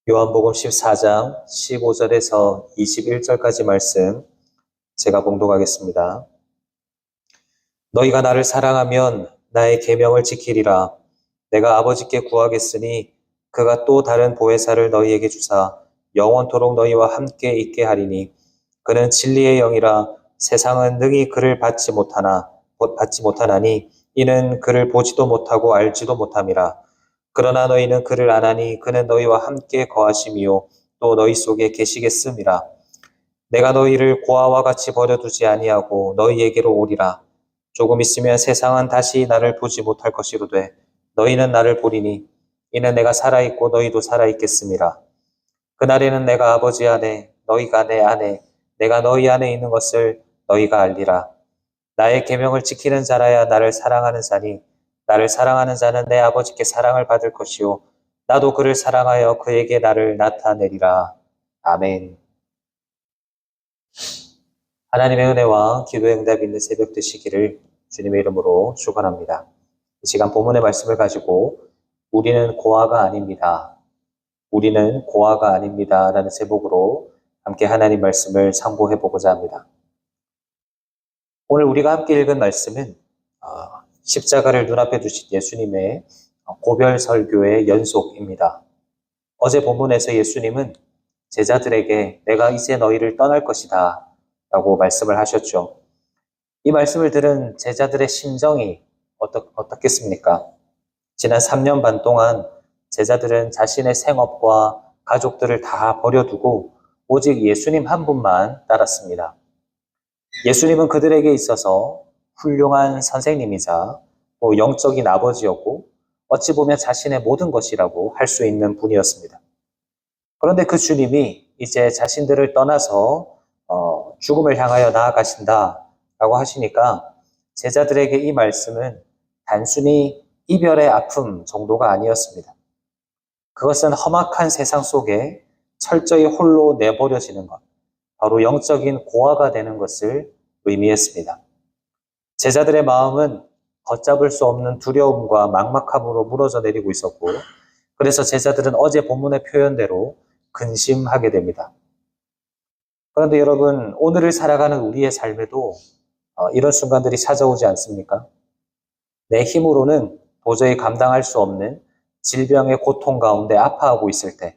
요한복음 14장 15절에서 21절까지 말씀 제가 봉독하겠습니다. 너희가 나를 사랑하면 나의 계명을 지키리라. 내가 아버지께 구하겠으니 그가 또 다른 보혜사를 너희에게 주사 영원토록 너희와 함께 있게 하리니 그는 진리의 영이라. 세상은 능히 그를 받지 못하나니 이는 그를 보지도 못하고 알지도 못함이라. 그러나 너희는 그를 아나니 그는 너희와 함께 거하심이요 또 너희 속에 계시겠음이라. 내가 너희를 고아와 같이 버려두지 아니하고 너희에게로 오리라. 조금 있으면 세상은 다시 나를 보지 못할 것이로되 너희는 나를 보리니 이는 내가 살아있고 너희도 살아있겠음이라. 그날에는 내가 아버지 안에 너희가 내 안에 내가 너희 안에 있는 것을 너희가 알리라. 나의 계명을 지키는 자라야 나를 사랑하는 자니 나를 사랑하는 자는 내 아버지께 사랑을 받을 것이요 나도 그를 사랑하여 그에게 나를 나타내리라. 아멘. 하나님의 은혜와 기도의 응답이 있는 새벽 되시기를 주님의 이름으로 축원합니다. 이 시간 본문의 말씀을 가지고 우리는 고아가 아닙니다. 우리는 고아가 아닙니다. 라는 제목으로 함께 하나님 말씀을 상고해 보고자 합니다. 오늘 우리가 함께 읽은 말씀은 십자가를 눈앞에 두신 예수님의 고별 설교의 연속입니다. 어제 본문에서 예수님은 제자들에게 내가 이제 너희를 떠날 것이다 라고 말씀을 하셨죠. 이 말씀을 들은 제자들의 심정이 어떻겠습니까? 지난 3년 반 동안 제자들은 자신의 생업과 가족들을 다 버려두고 오직 예수님 한 분만 따랐습니다. 예수님은 그들에게 있어서 훌륭한 선생님이자 영적인 아버지였고 어찌 보면 자신의 모든 것이라고 할 수 있는 분이었습니다. 그런데 그 주님이 이제 자신들을 떠나서 죽음을 향하여 나아가신다라고 하시니까 제자들에게 이 말씀은 단순히 이별의 아픔 정도가 아니었습니다. 그것은 험악한 세상 속에 철저히 홀로 내버려지는 것, 바로 영적인 고아가 되는 것을 의미했습니다. 제자들의 마음은 걷잡을 수 없는 두려움과 막막함으로 무너져 내리고 있었고, 그래서 제자들은 어제 본문의 표현대로 근심하게 됩니다. 그런데 여러분, 오늘을 살아가는 우리의 삶에도 이런 순간들이 찾아오지 않습니까? 내 힘으로는 도저히 감당할 수 없는 질병의 고통 가운데 아파하고 있을 때,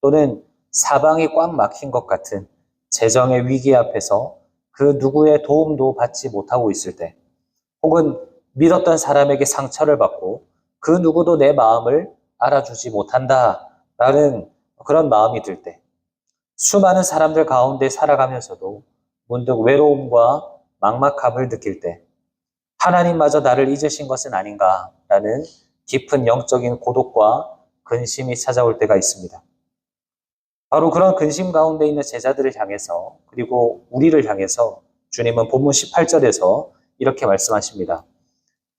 또는 사방이 꽉 막힌 것 같은 재정의 위기 앞에서 그 누구의 도움도 받지 못하고 있을 때, 혹은 믿었던 사람에게 상처를 받고 그 누구도 내 마음을 알아주지 못한다라는 그런 마음이 들 때, 수많은 사람들 가운데 살아가면서도 문득 외로움과 막막함을 느낄 때, 하나님마저 나를 잊으신 것은 아닌가라는 깊은 영적인 고독과 근심이 찾아올 때가 있습니다. 바로 그런 근심 가운데 있는 제자들을 향해서, 그리고 우리를 향해서 주님은 본문 18절에서 이렇게 말씀하십니다.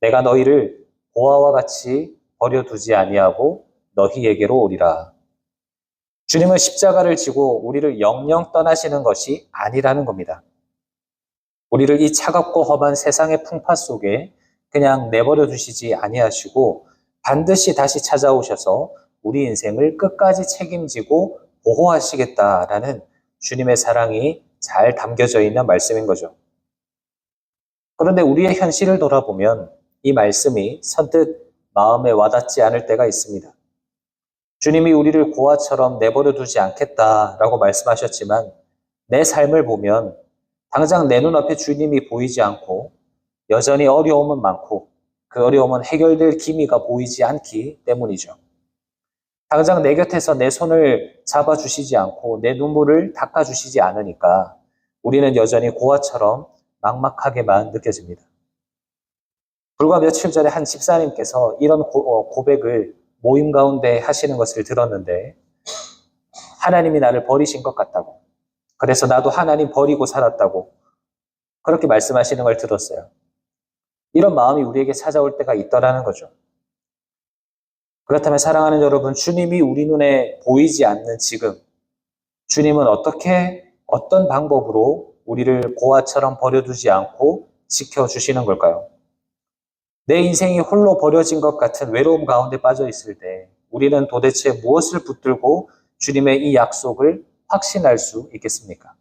내가 너희를 고아와 같이 버려두지 아니하고 너희에게로 오리라. 주님은 십자가를 지고 우리를 영영 떠나시는 것이 아니라는 겁니다. 우리를 이 차갑고 험한 세상의 풍파 속에 그냥 내버려 두시지 아니하시고 반드시 다시 찾아오셔서 우리 인생을 끝까지 책임지고 보호하시겠다라는 주님의 사랑이 잘 담겨져 있는 말씀인 거죠. 그런데 우리의 현실을 돌아보면 이 말씀이 선뜻 마음에 와닿지 않을 때가 있습니다. 주님이 우리를 고아처럼 내버려 두지 않겠다라고 말씀하셨지만 내 삶을 보면 당장 내 눈앞에 주님이 보이지 않고 여전히 어려움은 많고 그 어려움은 해결될 기미가 보이지 않기 때문이죠. 당장 내 곁에서 내 손을 잡아주시지 않고 내 눈물을 닦아주시지 않으니까 우리는 여전히 고아처럼 막막하게만 느껴집니다. 불과 며칠 전에 한 집사님께서 이런 고백을 모임 가운데 하시는 것을 들었는데, 하나님이 나를 버리신 것 같다고, 그래서 나도 하나님 버리고 살았다고 그렇게 말씀하시는 걸 들었어요. 이런 마음이 우리에게 찾아올 때가 있더라는 거죠. 그렇다면 사랑하는 여러분, 주님이 우리 눈에 보이지 않는 지금, 주님은 어떤 방법으로 우리를 고아처럼 버려두지 않고 지켜주시는 걸까요? 내 인생이 홀로 버려진 것 같은 외로움 가운데 빠져 있을 때 우리는 도대체 무엇을 붙들고 주님의 이 약속을 확신할 수 있겠습니까?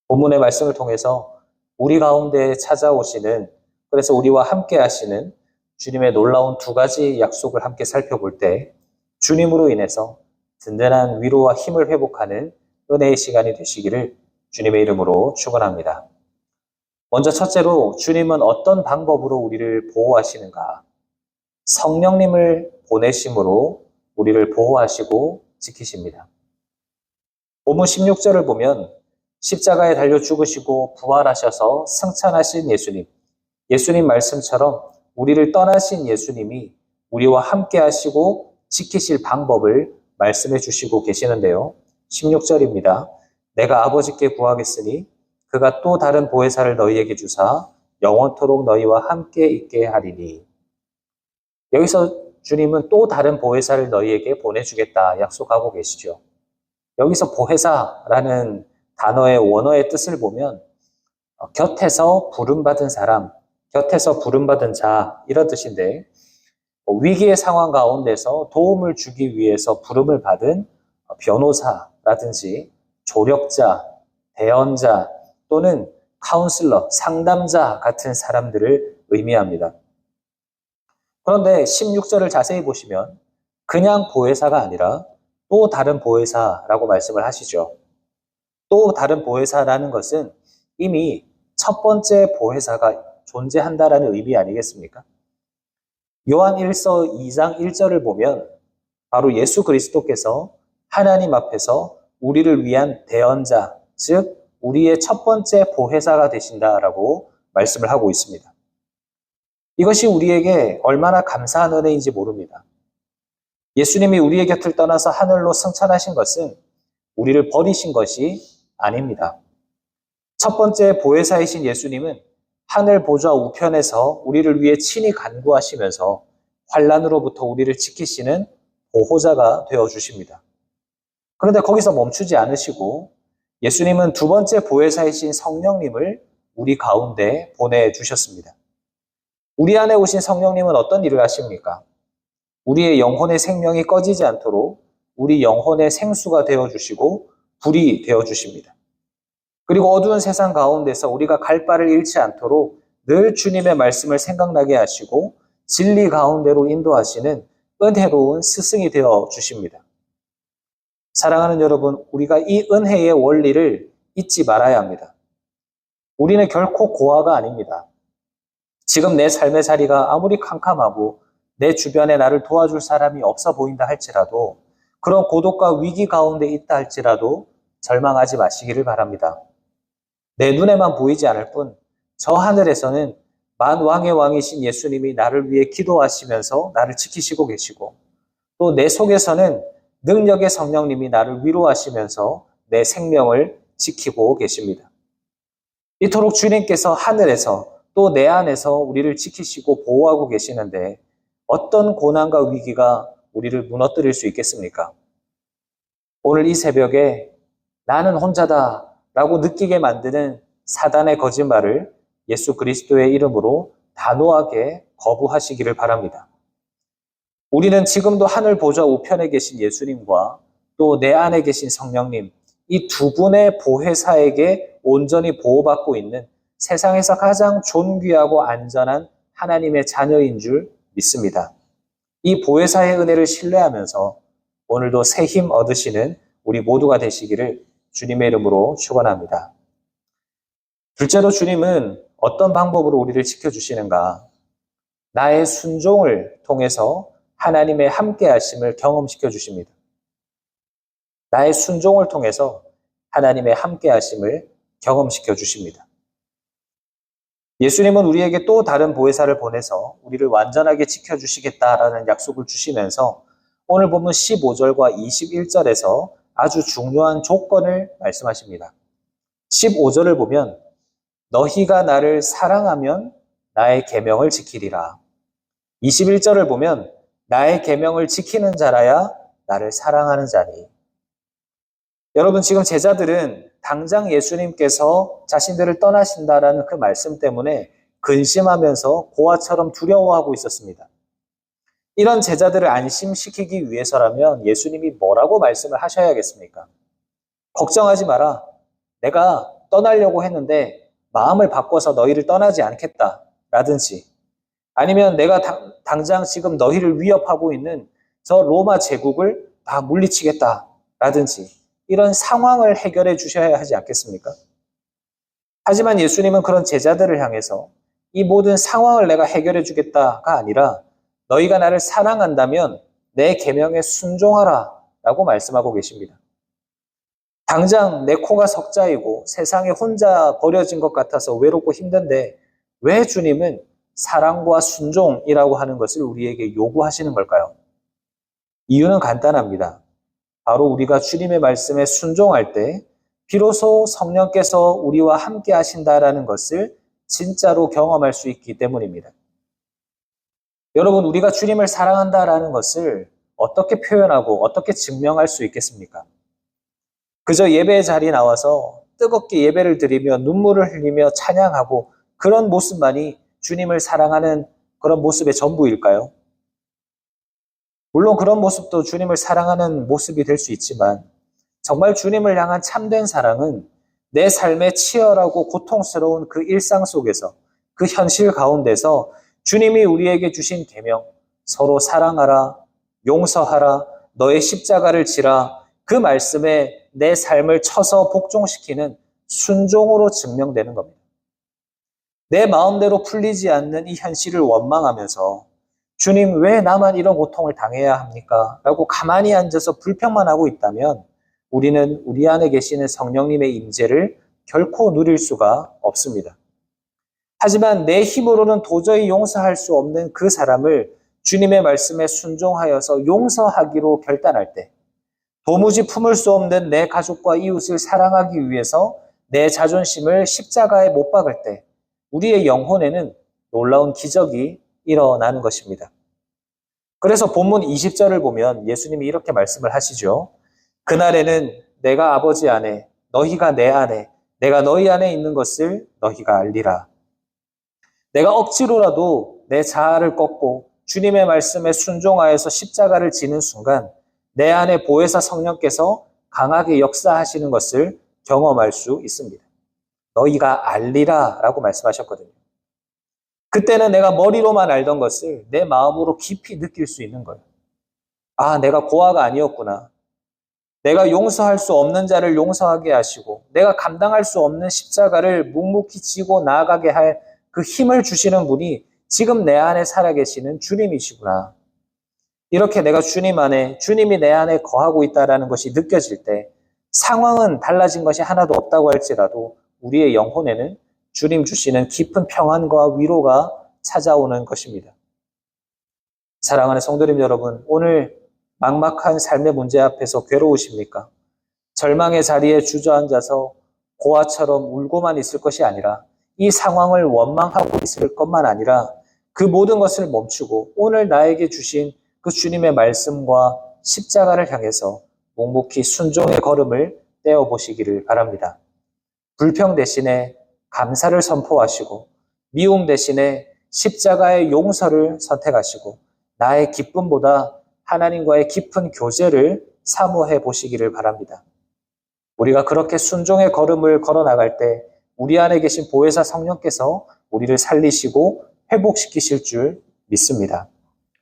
본문의 말씀을 통해서 우리 가운데 찾아오시는, 그래서 우리와 함께 하시는 주님의 놀라운 두 가지 약속을 함께 살펴볼 때 주님으로 인해서 든든한 위로와 힘을 회복하는 은혜의 시간이 되시기를 주님의 이름으로 축원합니다. 먼저 첫째로 주님은 어떤 방법으로 우리를 보호하시는가? 성령님을 보내심으로 우리를 보호하시고 지키십니다. 본문 16절을 보면 십자가에 달려 죽으시고 부활하셔서 승천하신 예수님 말씀처럼 우리를 떠나신 예수님이 우리와 함께 하시고 지키실 방법을 말씀해 주시고 계시는데요. 16절입니다. 내가 아버지께 구하겠으니 그가 또 다른 보혜사를 너희에게 주사 영원토록 너희와 함께 있게 하리니. 여기서 주님은 또 다른 보혜사를 너희에게 보내주겠다 약속하고 계시죠. 여기서 보혜사라는 단어의 원어의 뜻을 보면 곁에서 부름받은 사람, 곁에서 부름받은 자 이런 뜻인데, 위기의 상황 가운데서 도움을 주기 위해서 부름을 받은 변호사라든지 조력자, 대언자 또는 카운슬러, 상담자 같은 사람들을 의미합니다. 그런데 16절을 자세히 보시면 그냥 보혜사가 아니라 또 다른 보혜사라고 말씀을 하시죠. 또 다른 보혜사라는 것은 이미 첫 번째 보혜사가 존재한다라는 의미 아니겠습니까? 요한 1서 2장 1절을 보면 바로 예수 그리스도께서 하나님 앞에서 우리를 위한 대언자, 즉 우리의 첫 번째 보혜사가 되신다라고 말씀을 하고 있습니다. 이것이 우리에게 얼마나 감사한 은혜인지 모릅니다. 예수님이 우리의 곁을 떠나서 하늘로 승천하신 것은 우리를 버리신 것이 아닙니다. 첫 번째 보혜사이신 예수님은 하늘 보좌 우편에서 우리를 위해 친히 간구하시면서 환난으로부터 우리를 지키시는 보호자가 되어주십니다. 그런데 거기서 멈추지 않으시고 예수님은 두 번째 보혜사이신 성령님을 우리 가운데 보내주셨습니다. 우리 안에 오신 성령님은 어떤 일을 하십니까? 우리의 영혼의 생명이 꺼지지 않도록 우리 영혼의 생수가 되어주시고 불이 되어주십니다. 그리고 어두운 세상 가운데서 우리가 갈 바를 잃지 않도록 늘 주님의 말씀을 생각나게 하시고 진리 가운데로 인도하시는 은혜로운 스승이 되어주십니다. 사랑하는 여러분, 우리가 이 은혜의 원리를 잊지 말아야 합니다. 우리는 결코 고아가 아닙니다. 지금 내 삶의 자리가 아무리 캄캄하고 내 주변에 나를 도와줄 사람이 없어 보인다 할지라도, 그런 고독과 위기 가운데 있다 할지라도 절망하지 마시기를 바랍니다. 내 눈에만 보이지 않을 뿐 저 하늘에서는 만왕의 왕이신 예수님이 나를 위해 기도하시면서 나를 지키시고 계시고, 또 내 속에서는 능력의 성령님이 나를 위로하시면서 내 생명을 지키고 계십니다. 이토록 주님께서 하늘에서 또 내 안에서 우리를 지키시고 보호하고 계시는데 어떤 고난과 위기가 우리를 무너뜨릴 수 있겠습니까? 오늘 이 새벽에 나는 혼자다 라고 느끼게 만드는 사단의 거짓말을 예수 그리스도의 이름으로 단호하게 거부하시기를 바랍니다. 우리는 지금도 하늘 보좌 우편에 계신 예수님과 또 내 안에 계신 성령님, 이 두 분의 보혜사에게 온전히 보호받고 있는 세상에서 가장 존귀하고 안전한 하나님의 자녀인 줄 믿습니다. 이 보혜사의 은혜를 신뢰하면서 오늘도 새 힘 얻으시는 우리 모두가 되시기를 주님의 이름으로 축원합니다. 둘째로 주님은 어떤 방법으로 우리를 지켜주시는가? 나의 순종을 통해서 하나님의 함께하심을 경험시켜 주십니다. 나의 순종을 통해서 하나님의 함께하심을 경험시켜 주십니다. 예수님은 우리에게 또 다른 보혜사를 보내서 우리를 완전하게 지켜주시겠다라는 약속을 주시면서 오늘 본문 15절과 21절에서 아주 중요한 조건을 말씀하십니다. 15절을 보면 너희가 나를 사랑하면 나의 계명을 지키리라. 21절을 보면 나의 계명을 지키는 자라야 나를 사랑하는 자니. 여러분, 지금 제자들은 당장 예수님께서 자신들을 떠나신다라는 그 말씀 때문에 근심하면서 고아처럼 두려워하고 있었습니다. 이런 제자들을 안심시키기 위해서라면 예수님이 뭐라고 말씀을 하셔야겠습니까? 걱정하지 마라. 내가 떠나려고 했는데 마음을 바꿔서 너희를 떠나지 않겠다. 라든지 아니면 내가 당장 지금 너희를 위협하고 있는 저 로마 제국을 다 물리치겠다. 라든지 이런 상황을 해결해 주셔야 하지 않겠습니까? 하지만 예수님은 그런 제자들을 향해서 이 모든 상황을 내가 해결해 주겠다가 아니라 너희가 나를 사랑한다면 내 계명에 순종하라 라고 말씀하고 계십니다. 당장 내 코가 석자이고 세상에 혼자 버려진 것 같아서 외롭고 힘든데 왜 주님은 사랑과 순종이라고 하는 것을 우리에게 요구하시는 걸까요? 이유는 간단합니다. 바로 우리가 주님의 말씀에 순종할 때 비로소 성령께서 우리와 함께 하신다라는 것을 진짜로 경험할 수 있기 때문입니다. 여러분, 우리가 주님을 사랑한다라는 것을 어떻게 표현하고 어떻게 증명할 수 있겠습니까? 그저 예배 자리에 나와서 뜨겁게 예배를 드리며 눈물을 흘리며 찬양하고 그런 모습만이 주님을 사랑하는 그런 모습의 전부일까요? 물론 그런 모습도 주님을 사랑하는 모습이 될 수 있지만 정말 주님을 향한 참된 사랑은 내 삶의 치열하고 고통스러운 그 일상 속에서 그 현실 가운데서 주님이 우리에게 주신 계명, 서로 사랑하라, 용서하라, 너의 십자가를 지라 그 말씀에 내 삶을 쳐서 복종시키는 순종으로 증명되는 겁니다. 내 마음대로 풀리지 않는 이 현실을 원망하면서 주님 왜 나만 이런 고통을 당해야 합니까? 라고 가만히 앉아서 불평만 하고 있다면 우리는 우리 안에 계시는 성령님의 임재를 결코 누릴 수가 없습니다. 하지만 내 힘으로는 도저히 용서할 수 없는 그 사람을 주님의 말씀에 순종하여서 용서하기로 결단할 때 도무지 품을 수 없는 내 가족과 이웃을 사랑하기 위해서 내 자존심을 십자가에 못 박을 때 우리의 영혼에는 놀라운 기적이 일어나는 것입니다. 그래서 본문 20절을 보면 예수님이 이렇게 말씀을 하시죠. 그날에는 내가 아버지 안에, 너희가 내 안에, 내가 너희 안에 있는 것을 너희가 알리라. 내가 억지로라도 내 자아를 꺾고 주님의 말씀에 순종하여서 십자가를 지는 순간 내 안에 보혜사 성령께서 강하게 역사하시는 것을 경험할 수 있습니다. 너희가 알리라 라고 말씀하셨거든요. 그때는 내가 머리로만 알던 것을 내 마음으로 깊이 느낄 수 있는 거예요. 아, 내가 고아가 아니었구나. 내가 용서할 수 없는 자를 용서하게 하시고 내가 감당할 수 없는 십자가를 묵묵히 지고 나아가게 할 그 힘을 주시는 분이 지금 내 안에 살아계시는 주님이시구나. 이렇게 내가 주님 안에, 주님이 내 안에 거하고 있다는 것이 느껴질 때 상황은 달라진 것이 하나도 없다고 할지라도 우리의 영혼에는 주님 주시는 깊은 평안과 위로가 찾아오는 것입니다. 사랑하는 성도님 여러분, 오늘 막막한 삶의 문제 앞에서 괴로우십니까? 절망의 자리에 주저앉아서 고아처럼 울고만 있을 것이 아니라 이 상황을 원망하고 있을 것만 아니라 그 모든 것을 멈추고 오늘 나에게 주신 그 주님의 말씀과 십자가를 향해서 묵묵히 순종의 걸음을 떼어보시기를 바랍니다. 불평 대신에 감사를 선포하시고 미움 대신에 십자가의 용서를 선택하시고 나의 기쁨보다 하나님과의 깊은 교제를 사모해 보시기를 바랍니다. 우리가 그렇게 순종의 걸음을 걸어 나갈 때 우리 안에 계신 보혜사 성령께서 우리를 살리시고 회복시키실 줄 믿습니다.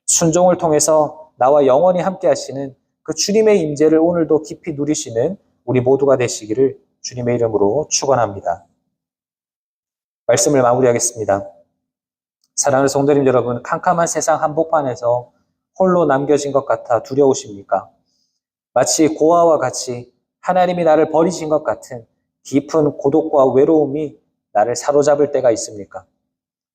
순종을 통해서 나와 영원히 함께 하시는 그 주님의 임재를 오늘도 깊이 누리시는 우리 모두가 되시기를 주님의 이름으로 축원합니다. 말씀을 마무리하겠습니다. 사랑하는 성도님 여러분, 캄캄한 세상 한복판에서 홀로 남겨진 것 같아 두려우십니까? 마치 고아와 같이 하나님이 나를 버리신 것 같은 깊은 고독과 외로움이 나를 사로잡을 때가 있습니까?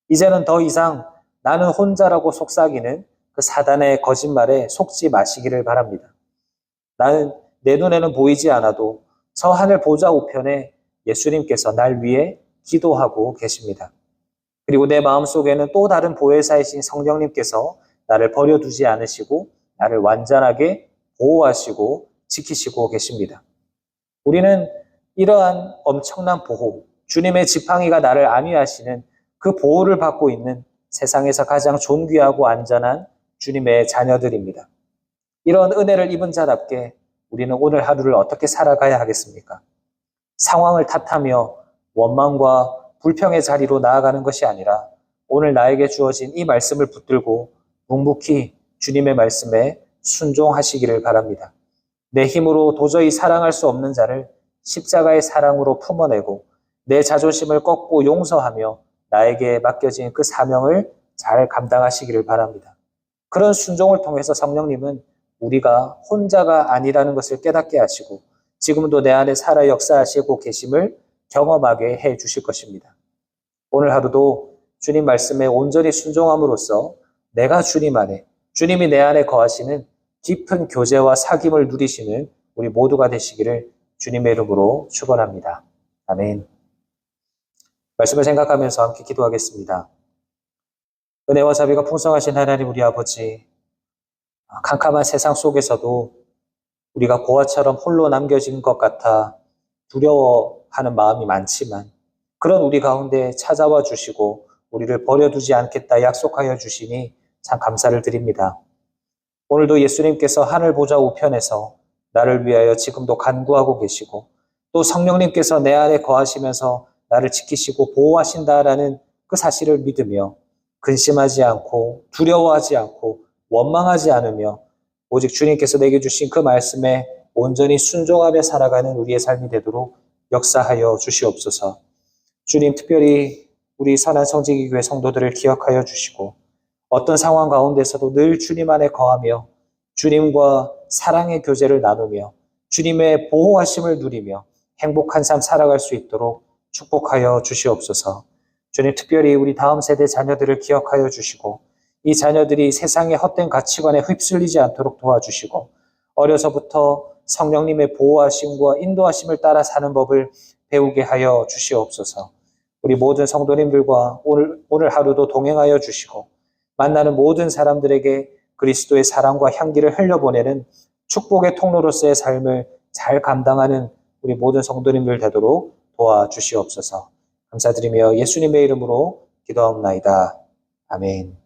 이제는 더 이상 나는 혼자라고 속삭이는 그 사단의 거짓말에 속지 마시기를 바랍니다. 나는 내 눈에는 보이지 않아도 저 하늘 보좌 우편에 예수님께서 날 위해 기도하고 계십니다. 그리고 내 마음속에는 또 다른 보혜사이신 성령님께서 나를 버려두지 않으시고 나를 완전하게 보호하시고 지키시고 계십니다. 우리는 이러한 엄청난 보호, 주님의 지팡이가 나를 안위하시는 그 보호를 받고 있는 세상에서 가장 존귀하고 안전한 주님의 자녀들입니다. 이런 은혜를 입은 자답게 우리는 오늘 하루를 어떻게 살아가야 하겠습니까? 상황을 탓하며 원망과 불평의 자리로 나아가는 것이 아니라 오늘 나에게 주어진 이 말씀을 붙들고 묵묵히 주님의 말씀에 순종하시기를 바랍니다. 내 힘으로 도저히 사랑할 수 없는 자를 십자가의 사랑으로 품어내고 내 자존심을 꺾고 용서하며 나에게 맡겨진 그 사명을 잘 감당하시기를 바랍니다. 그런 순종을 통해서 성령님은 우리가 혼자가 아니라는 것을 깨닫게 하시고 지금도 내 안에 살아 역사하시고 계심을 경험하게 해 주실 것입니다. 오늘 하루도 주님 말씀에 온전히 순종함으로써 내가 주님 안에, 주님이 내 안에 거하시는 깊은 교제와 사귐을 누리시는 우리 모두가 되시기를 주님의 이름으로 축원합니다. 아멘. 말씀을 생각하면서 함께 기도하겠습니다. 은혜와 자비가 풍성하신 하나님 우리 아버지, 캄캄한 세상 속에서도 우리가 고아처럼 홀로 남겨진 것 같아 두려워하는 마음이 많지만 그런 우리 가운데 찾아와 주시고 우리를 버려두지 않겠다 약속하여 주시니 참 감사를 드립니다. 오늘도 예수님께서 하늘 보좌 우편에서 나를 위하여 지금도 간구하고 계시고 또 성령님께서 내 안에 거하시면서 나를 지키시고 보호하신다라는 그 사실을 믿으며 근심하지 않고 두려워하지 않고 원망하지 않으며 오직 주님께서 내게 주신 그 말씀에 온전히 순종하며 살아가는 우리의 삶이 되도록 역사하여 주시옵소서. 주님, 특별히 우리 선한 성지기교회 성도들을 기억하여 주시고 어떤 상황 가운데서도 늘 주님 안에 거하며 주님과 사랑의 교제를 나누며 주님의 보호하심을 누리며 행복한 삶 살아갈 수 있도록 축복하여 주시옵소서. 주님, 특별히 우리 다음 세대 자녀들을 기억하여 주시고 이 자녀들이 세상의 헛된 가치관에 휩쓸리지 않도록 도와주시고 어려서부터 성령님의 보호하심과 인도하심을 따라 사는 법을 배우게 하여 주시옵소서. 우리 모든 성도님들과 오늘 하루도 동행하여 주시고 만나는 모든 사람들에게 그리스도의 사랑과 향기를 흘려보내는 축복의 통로로서의 삶을 잘 감당하는 우리 모든 성도님들 되도록 도와주시옵소서. 감사드리며 예수님의 이름으로 기도하옵나이다. 아멘.